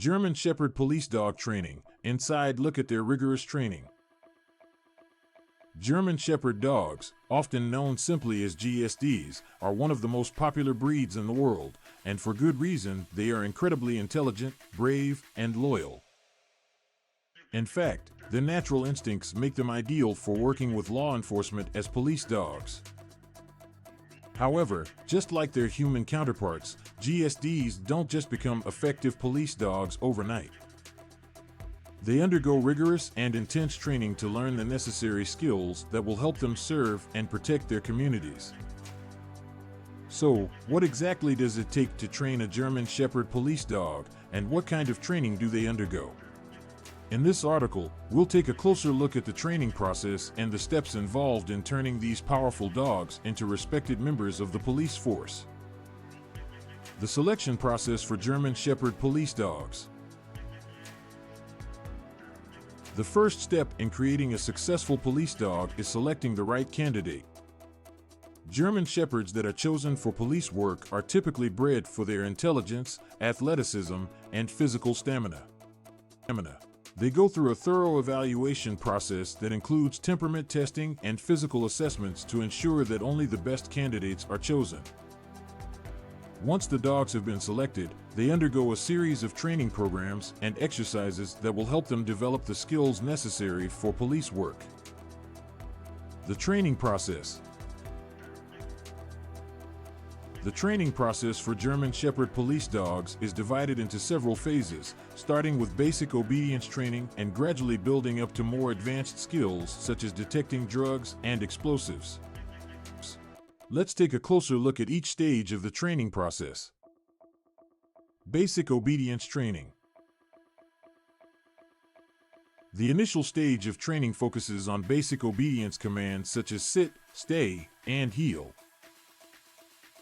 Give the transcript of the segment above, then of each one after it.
German Shepherd Police Dog Training. Inside look at their rigorous training. German Shepherd dogs, often known simply as GSDs, are one of the most popular breeds in the world, and for good reason. They are incredibly intelligent, brave, and loyal. In fact, their natural instincts make them ideal for working with law enforcement as police dogs. However, just like their human counterparts, GSDs don't just become effective police dogs overnight. They undergo rigorous and intense training to learn the necessary skills that will help them serve and protect their communities. So, what exactly does it take to train a German Shepherd police dog, and what kind of training do they undergo? In this article, we'll take a closer look at the training process and the steps involved in turning these powerful dogs into respected members of the police force. The selection process for German Shepherd police dogs. The first step in creating a successful police dog is selecting the right candidate. German Shepherds that are chosen for police work are typically bred for their intelligence, athleticism, and physical stamina. They go through a thorough evaluation process that includes temperament testing and physical assessments to ensure that only the best candidates are chosen. Once the dogs have been selected, they undergo a series of training programs and exercises that will help them develop the skills necessary for police work. The training process. The training process for German Shepherd police dogs is divided into several phases, starting with basic obedience training and gradually building up to more advanced skills such as detecting drugs and explosives. Let's take a closer look at each stage of the training process. Basic obedience training. The initial stage of training focuses on basic obedience commands such as sit, stay, and heel.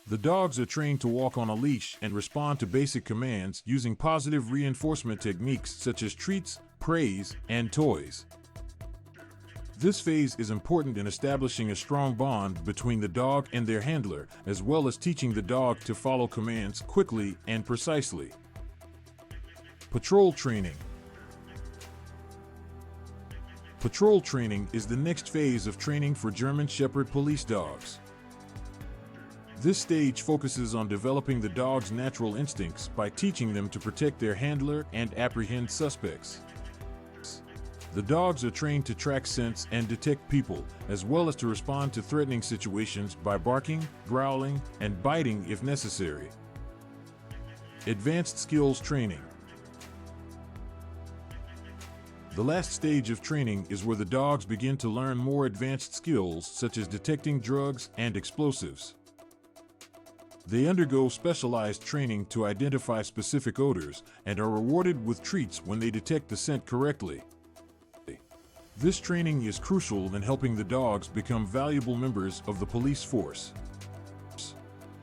The dogs are trained to walk on a leash and respond to basic commands using positive reinforcement techniques such as treats, praise, and toys. This phase is important in establishing a strong bond between the dog and their handler, as well as teaching the dog to follow commands quickly and precisely. Patrol training. Patrol training is the next phase of training for German Shepherd police dogs. This stage focuses on developing the dog's natural instincts by teaching them to protect their handler and apprehend suspects. The dogs are trained to track scents and detect people, as well as to respond to threatening situations by barking, growling, and biting if necessary. Advanced skills training. The last stage of training is where the dogs begin to learn more advanced skills such as detecting drugs and explosives. They undergo specialized training to identify specific odors and are rewarded with treats when they detect the scent correctly. This training is crucial in helping the dogs become valuable members of the police force.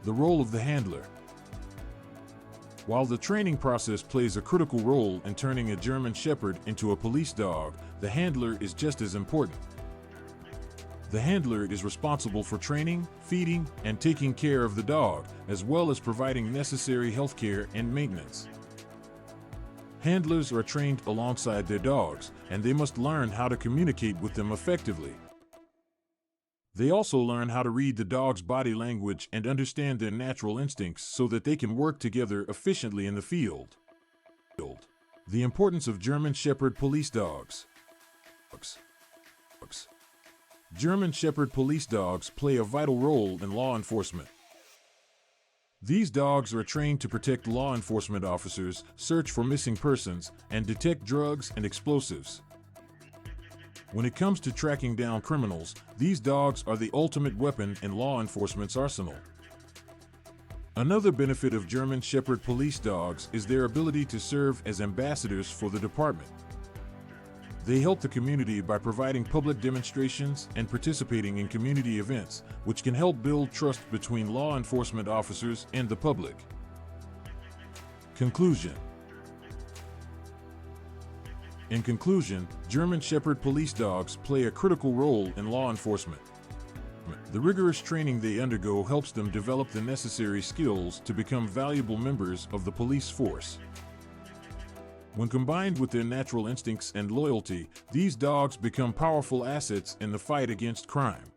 The role of the handler. While the training process plays a critical role in turning a German Shepherd into a police dog, the handler is just as important. The handler is responsible for training, feeding, and taking care of the dog, as well as providing necessary health care and maintenance. Handlers are trained alongside their dogs, and they must learn how to communicate with them effectively. They also learn how to read the dog's body language and understand their natural instincts so that they can work together efficiently in the field. The importance of German Shepherd police dogs. German Shepherd police dogs play a vital role in law enforcement. These dogs are trained to protect law enforcement officers, search for missing persons, and detect drugs and explosives. When it comes to tracking down criminals, these dogs are the ultimate weapon in law enforcement's arsenal. Another benefit of German Shepherd police dogs is their ability to serve as ambassadors for the department. They help the community by providing public demonstrations and participating in community events, which can help build trust between law enforcement officers and the public. Conclusion. In conclusion, German Shepherd police dogs play a critical role in law enforcement. The rigorous training they undergo helps them develop the necessary skills to become valuable members of the police force. When combined with their natural instincts and loyalty, these dogs become powerful assets in the fight against crime.